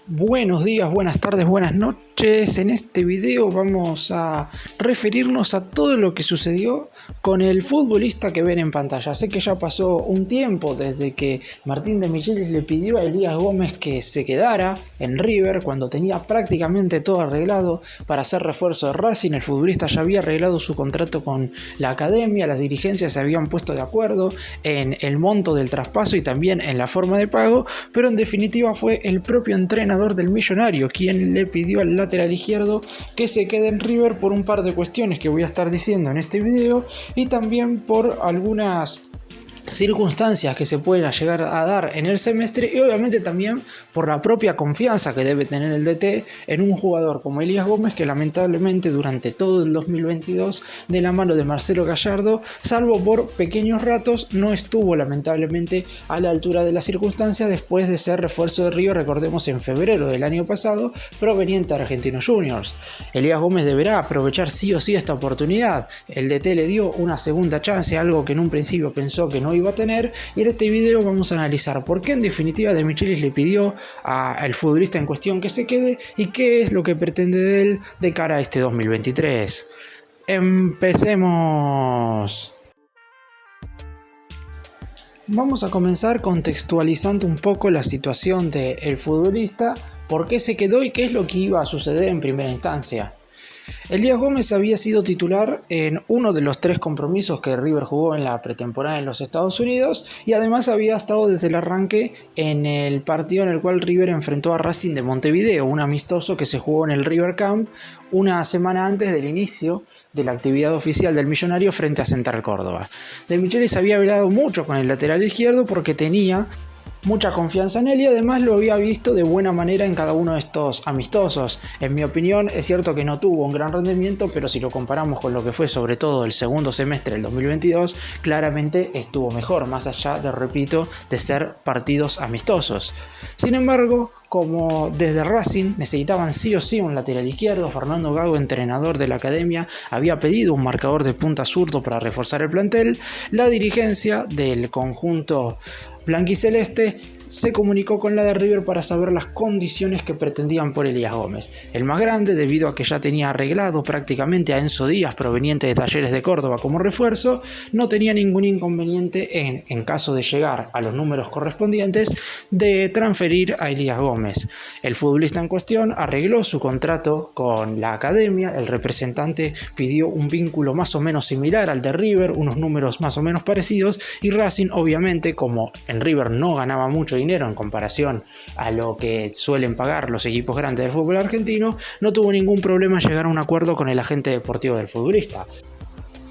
Buenos días, buenas tardes, buenas noches. En este video vamos a referirnos a todo lo que sucedió con el futbolista que ven en pantalla. Sé que ya pasó un tiempo desde que Martín de Michelis le pidió a Elías Gómez que se quedara en River cuando tenía prácticamente todo arreglado para hacer refuerzo de Racing. El futbolista ya había arreglado su contrato con la academia, las dirigencias se habían puesto de acuerdo en el monto del traspaso y también en la forma de pago, pero en definitiva fue el propio entrenador del Millonario quien le pidió al lateral izquierdo que se quede en River por un par de cuestiones que voy a estar diciendo en este video y también por algunas circunstancias que se pueden llegar a dar en el semestre y obviamente también por la propia confianza que debe tener el DT en un jugador como Elías Gómez, que lamentablemente durante todo el 2022 de la mano de Marcelo Gallardo, salvo por pequeños ratos, no estuvo lamentablemente a la altura de las circunstancias después de ser refuerzo de River, recordemos, en febrero del año pasado, proveniente de Argentinos Juniors. Elías Gómez deberá aprovechar sí o sí esta oportunidad. El DT le dio una segunda chance, algo que en un principio pensó que no iba a tener, y en este video vamos a analizar por qué en definitiva de Michelis le pidió al futbolista en cuestión que se quede y qué es lo que pretende de él de cara a este 2023. Empecemos. Vamos a comenzar contextualizando un poco la situación del futbolista, por qué se quedó y qué es lo que iba a suceder en primera instancia. Elías Gómez había sido titular en uno de los 3 compromisos que River jugó en la pretemporada en los Estados Unidos y además había estado desde el arranque en el partido en el cual River enfrentó a Racing de Montevideo, un amistoso que se jugó en el River Camp una semana antes del inicio de la actividad oficial del Millonario frente a Central Córdoba. De Michelis había hablado mucho con el lateral izquierdo porque tenía mucha confianza en él y además lo había visto de buena manera en cada uno de estos amistosos. En mi opinión es cierto que no tuvo un gran rendimiento, pero si lo comparamos con lo que fue sobre todo el segundo semestre del 2022, claramente estuvo mejor, más allá de, repito, de ser partidos amistosos. Sin embargo, como desde Racing necesitaban sí o sí un lateral izquierdo, Fernando Gago, entrenador de la academia, había pedido un marcador de punta zurdo para reforzar el plantel, la dirigencia del conjunto blanquiceleste se comunicó con la de River para saber las condiciones que pretendían por Elías Gómez. El más grande, debido a que ya tenía arreglado prácticamente a Enzo Díaz, proveniente de Talleres de Córdoba, como refuerzo, no tenía ningún inconveniente en caso de llegar a los números correspondientes, de transferir a Elías Gómez. El futbolista en cuestión arregló su contrato con la academia, el representante pidió un vínculo más o menos similar al de River, unos números más o menos parecidos, y Racing, obviamente, como en River no ganaba mucho dinero en comparación a lo que suelen pagar los equipos grandes del fútbol argentino, no tuvo ningún problema en llegar a un acuerdo con el agente deportivo del futbolista.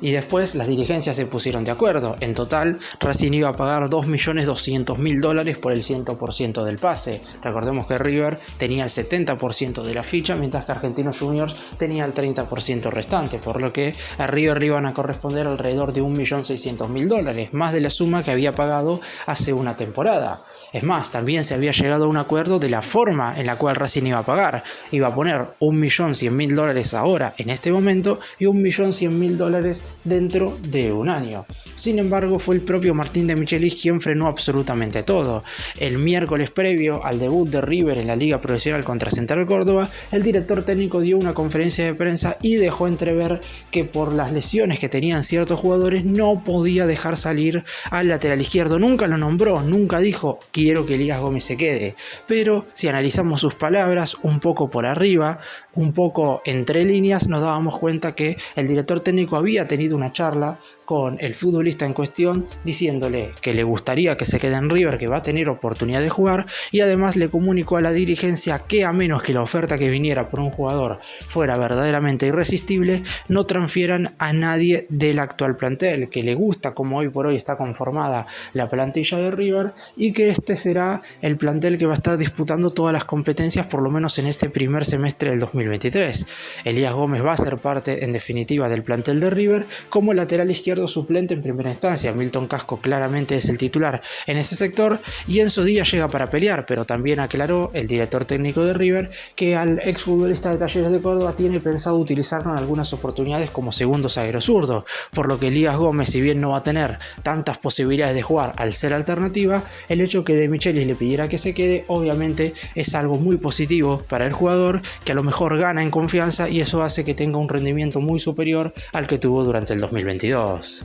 Y después las dirigencias se pusieron de acuerdo. En total, Racing iba a pagar $2.200.000 por el 100% del pase. Recordemos que River tenía el 70% de la ficha, mientras que Argentinos Juniors tenía el 30% restante, por lo que a River le iban a corresponder alrededor de $1.600.000, más de la suma que había pagado hace una temporada. Es más, también se había llegado a un acuerdo de la forma en la cual Racing iba a pagar. Iba a poner $1.100.000 ahora, en este momento, y $1.100.000 dentro de un año. Sin embargo, fue el propio Martín de Michelis quien frenó absolutamente todo. El miércoles previo al debut de River en la Liga Profesional contra Central Córdoba, el director técnico dio una conferencia de prensa y dejó entrever que por las lesiones que tenían ciertos jugadores no podía dejar salir al lateral izquierdo. Nunca lo nombró, nunca dijo quiero que Elías Gómez se quede, pero si analizamos sus palabras un poco por arriba, un poco entre líneas, nos dábamos cuenta que el director técnico había tenido una charla con el futbolista en cuestión diciéndole que le gustaría que se quede en River, que va a tener oportunidad de jugar, y además le comunicó a la dirigencia que a menos que la oferta que viniera por un jugador fuera verdaderamente irresistible, no transfieran a nadie del actual plantel, que le gusta como hoy por hoy está conformada la plantilla de River y que este será el plantel que va a estar disputando todas las competencias por lo menos en este primer semestre del 2023. 2023. Elías Gómez va a ser parte en definitiva del plantel de River como lateral izquierdo suplente en primera instancia. Milton Casco claramente es el titular en ese sector y Enzo Díaz llega para pelear, pero también aclaró el director técnico de River que al exfutbolista de Talleres de Córdoba tiene pensado utilizarlo en algunas oportunidades como segundo zaguero zurdo, por lo que Elías Gómez, si bien no va a tener tantas posibilidades de jugar al ser alternativa, el hecho que De Michelis le pidiera que se quede obviamente es algo muy positivo para el jugador, que a lo mejor gana en confianza y eso hace que tenga un rendimiento muy superior al que tuvo durante el 2022.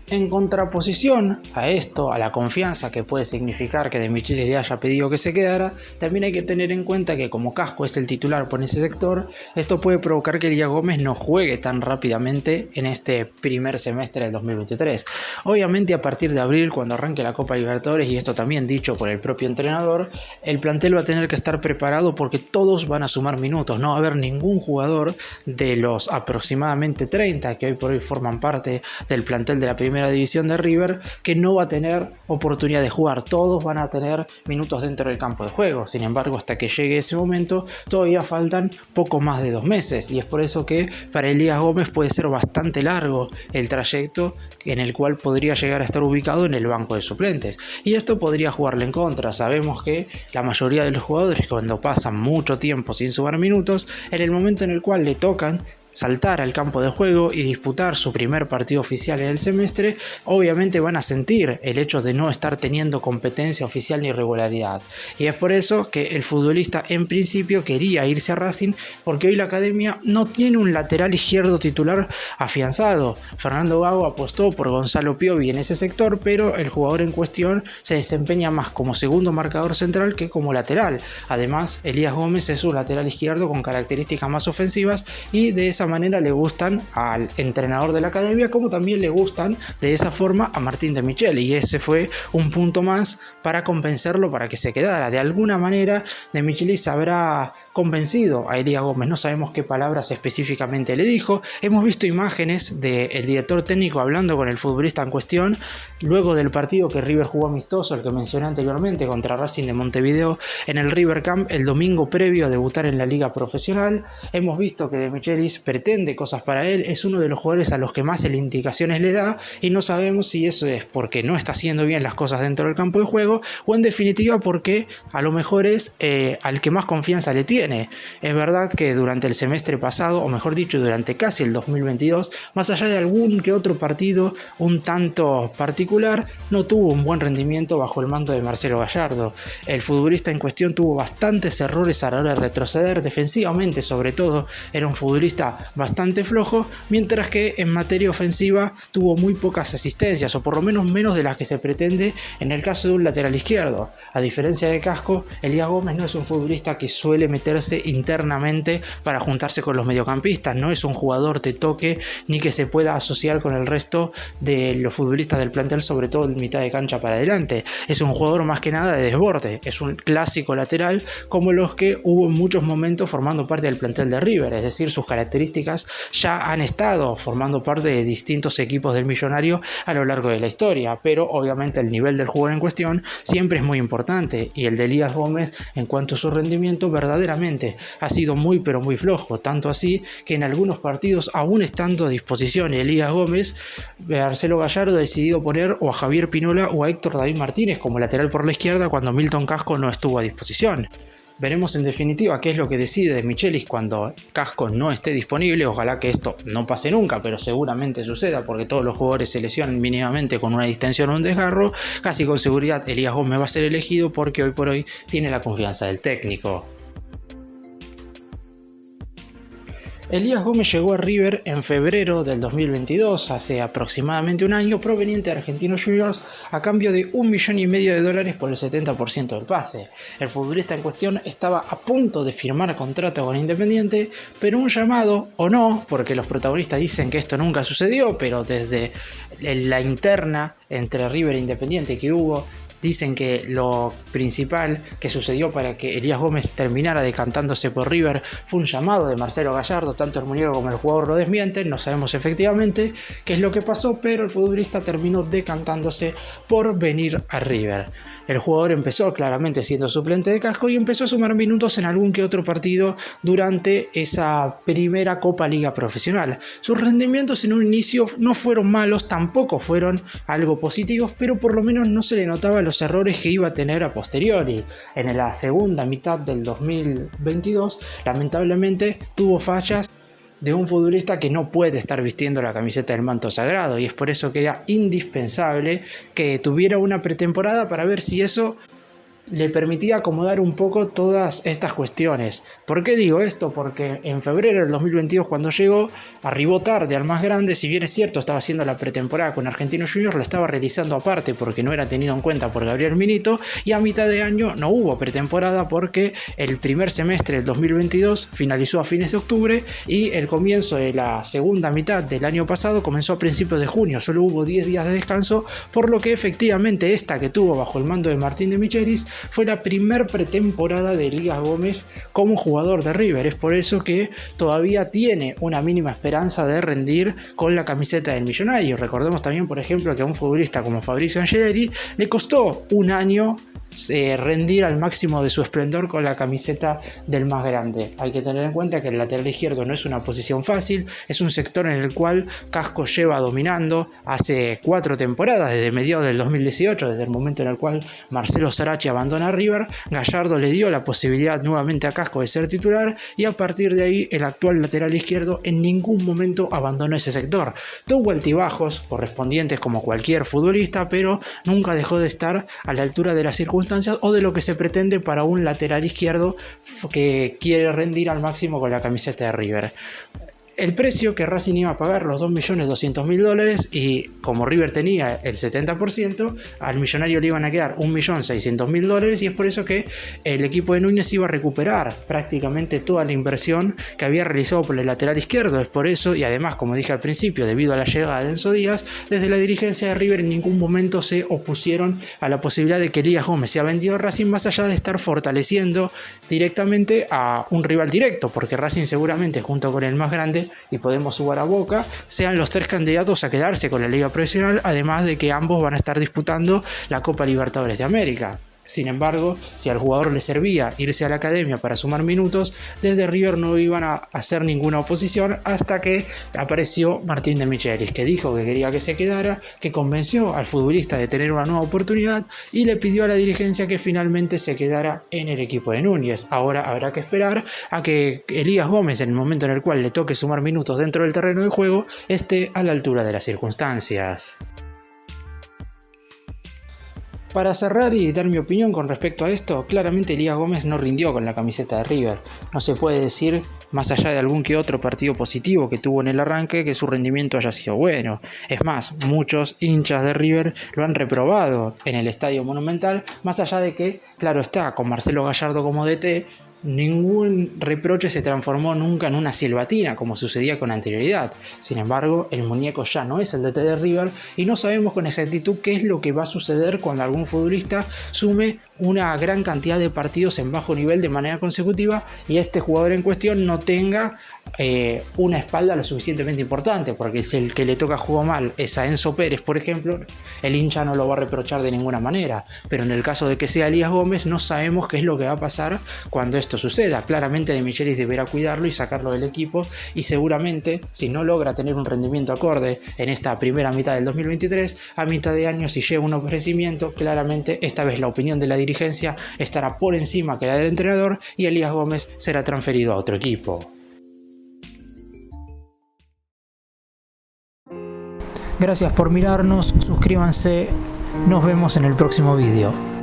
En contraposición a esto, a la confianza que puede significar que De Michelis le haya pedido que se quedara, también hay que tener en cuenta que como Casco es el titular por ese sector, esto puede provocar que Elías Gómez no juegue tan rápidamente en este primer semestre del 2023. Obviamente a partir de abril, cuando arranque la Copa Libertadores, y esto también dicho por el propio entrenador, el plantel va a tener que estar preparado porque todos van a sumar minutos. No va a haber ningún jugador de los aproximadamente 30 que hoy por hoy forman parte del plantel de la primera división de River que no va a tener oportunidad de jugar. Todos van a tener minutos dentro del campo de juego. Sin embargo, hasta que llegue ese momento todavía faltan poco más de 2 meses y es por eso que para Elías Gómez puede ser bastante largo el trayecto en el cual podría llegar a estar ubicado en el banco de suplentes, y esto podría jugarle en contra. Sabemos que la mayoría de los jugadores, cuando pasan mucho tiempo sin sumar minutos, en el momento en el cual le tocan saltar al campo de juego y disputar su primer partido oficial en el semestre, obviamente van a sentir el hecho de no estar teniendo competencia oficial ni regularidad. Y es por eso que el futbolista en principio quería irse a Racing, porque hoy la academia no tiene un lateral izquierdo titular afianzado. Fernando Gago apostó por Gonzalo Piovi en ese sector, pero el jugador en cuestión se desempeña más como segundo marcador central que como lateral. Además, Elías Gómez es un lateral izquierdo con características más ofensivas y de esa manera le gustan al entrenador de la academia, como también le gustan de esa forma a Martín De Michelis, y ese fue un punto más para convencerlo para que se quedara. De alguna manera De Michelis habrá convencido a Elías Gómez, no sabemos qué palabras específicamente le dijo. Hemos visto imágenes del director técnico hablando con el futbolista en cuestión luego del partido que River jugó amistoso, el que mencioné anteriormente, contra Racing de Montevideo en el River Camp el domingo previo a debutar en la liga profesional. Hemos visto que De Michelis pretende cosas para él, es uno de los jugadores a los que más indicaciones le da, y no sabemos si eso es porque no está haciendo bien las cosas dentro del campo de juego o en definitiva porque a lo mejor es al que más confianza le tiene. Es verdad que durante el semestre pasado, o mejor dicho durante casi el 2022, más allá de algún que otro partido un tanto particular, no tuvo un buen rendimiento bajo el mando de Marcelo Gallardo. El futbolista en cuestión tuvo bastantes errores a la hora de retroceder, defensivamente sobre todo era un futbolista bastante flojo, mientras que en materia ofensiva tuvo muy pocas asistencias, o por lo menos de las que se pretende en el caso de un lateral izquierdo. A diferencia de Casco, Elías Gómez no es un futbolista que suele meterse internamente para juntarse con los mediocampistas, no es un jugador de toque ni que se pueda asociar con el resto de los futbolistas del plantel, sobre todo en mitad de cancha para adelante. Es un jugador más que nada de desborde, es un clásico lateral como los que hubo en muchos momentos formando parte del plantel de River, es decir, sus características ya han estado formando parte de distintos equipos del millonario a lo largo de la historia, pero obviamente el nivel del jugador en cuestión siempre es muy importante, y el de Elías Gómez en cuanto a su rendimiento verdaderamente ha sido muy pero muy flojo, tanto así que en algunos partidos, aún estando a disposición Elías Gómez, Marcelo Gallardo ha decidido poner o a Javier Pinola o a Héctor David Martínez como lateral por la izquierda cuando Milton Casco no estuvo a disposición. Veremos en definitiva qué es lo que decide De Michelis cuando Casco no esté disponible. Ojalá que esto no pase nunca, pero seguramente suceda porque todos los jugadores se lesionan mínimamente con una distensión o un desgarro. Casi con seguridad Elías Gómez va a ser elegido porque hoy por hoy tiene la confianza del técnico. Elías Gómez llegó a River en febrero del 2022, hace aproximadamente un año, proveniente de Argentinos Juniors, a cambio de $1,5 millones por el 70% del pase. El futbolista en cuestión estaba a punto de firmar contrato con Independiente, pero un llamado, o no, porque los protagonistas dicen que esto nunca sucedió, pero desde la interna entre River e Independiente que hubo, dicen que lo principal que sucedió para que Elías Gómez terminara decantándose por River fue un llamado de Marcelo Gallardo. Tanto el muñeco como el jugador lo desmienten, no sabemos efectivamente qué es lo que pasó, pero el futbolista terminó decantándose por venir a River. El jugador empezó claramente siendo suplente de Casco y empezó a sumar minutos en algún que otro partido durante esa primera Copa Liga Profesional. Sus rendimientos en un inicio no fueron malos, tampoco fueron algo positivos, pero por lo menos no se le notaba los errores que iba a tener a posteriori. En la segunda mitad del 2022, lamentablemente tuvo fallas de un futbolista que no puede estar vistiendo la camiseta del manto sagrado, y es por eso que era indispensable que tuviera una pretemporada para ver si eso le permitía acomodar un poco todas estas cuestiones. ¿Por qué digo esto? Porque en febrero del 2022, cuando llegó, arribó tarde al más grande. Si bien es cierto, estaba haciendo la pretemporada con Argentinos Juniors, la estaba realizando aparte porque no era tenido en cuenta por Gabriel Milito, y a mitad de año no hubo pretemporada porque el primer semestre del 2022 finalizó a fines de octubre y el comienzo de la segunda mitad del año pasado comenzó a principios de junio. Solo hubo 10 días de descanso, por lo que efectivamente esta que tuvo bajo el mando de Martín de Michelis fue la primer pretemporada de Elías Gómez como jugador de River. Es por eso que todavía tiene una mínima esperanza de rendir con la camiseta del millonario. Recordemos también, por ejemplo, que a un futbolista como Fabrizio Angeleri le costó un año rendir al máximo de su esplendor con la camiseta del más grande. Hay que tener en cuenta que el lateral izquierdo no es una posición fácil, es un sector en el cual Casco lleva dominando hace 4 temporadas, desde mediados del 2018, desde el momento en el cual Marcelo Sarachi abandona River. Gallardo le dio la posibilidad nuevamente a Casco de ser titular, y a partir de ahí el actual lateral izquierdo en ningún momento abandonó ese sector. Tuvo altibajos correspondientes como cualquier futbolista, pero nunca dejó de estar a la altura de las circunstancias o de lo que se pretende para un lateral izquierdo que quiere rendir al máximo con la camiseta de River. El precio que Racing iba a pagar, los $2.200.000, y como River tenía el 70%, al millonario le iban a quedar $1.600.000, y es por eso que el equipo de Núñez iba a recuperar prácticamente toda la inversión que había realizado por el lateral izquierdo. Es por eso, y además, como dije al principio, debido a la llegada de Enzo Díaz, desde la dirigencia de River en ningún momento se opusieron a la posibilidad de que Elías Gómez sea vendido a Racing, más allá de estar fortaleciendo directamente a un rival directo, porque Racing seguramente, junto con el más grande, y Podemos Sumar a Boca, sean los 3 candidatos a quedarse con la Liga Profesional, además de que ambos van a estar disputando la Copa Libertadores de América. Sin embargo, si al jugador le servía irse a la academia para sumar minutos, desde River no iban a hacer ninguna oposición, hasta que apareció Martín de Michelis, que dijo que quería que se quedara, que convenció al futbolista de tener una nueva oportunidad y le pidió a la dirigencia que finalmente se quedara en el equipo de Núñez. Ahora habrá que esperar a que Elías Gómez, en el momento en el cual le toque sumar minutos dentro del terreno de juego, esté a la altura de las circunstancias. Para cerrar y dar mi opinión con respecto a esto, claramente Elías Gómez no rindió con la camiseta de River. No se puede decir, más allá de algún que otro partido positivo que tuvo en el arranque, que su rendimiento haya sido bueno. Es más, muchos hinchas de River lo han reprobado en el Estadio Monumental, más allá de que, claro está, con Marcelo Gallardo como DT, ningún reproche se transformó nunca en una silbatina como sucedía con anterioridad. Sin embargo, el muñeco ya no es el DT de River y no sabemos con exactitud qué es lo que va a suceder cuando algún futbolista sume una gran cantidad de partidos en bajo nivel de manera consecutiva y este jugador en cuestión no tenga una espalda lo suficientemente importante, porque si el que le toca jugar mal es a Enzo Pérez, por ejemplo, el hincha no lo va a reprochar de ninguna manera, pero en el caso de que sea Elías Gómez no sabemos qué es lo que va a pasar cuando esto suceda. Claramente De Michelis deberá cuidarlo y sacarlo del equipo, y seguramente si no logra tener un rendimiento acorde en esta primera mitad del 2023, a mitad de año, si llega un ofrecimiento, claramente esta vez la opinión de la dirigencia estará por encima que la del entrenador y Elías Gómez será transferido a otro equipo. Gracias por mirarnos, suscríbanse, nos vemos en el próximo vídeo.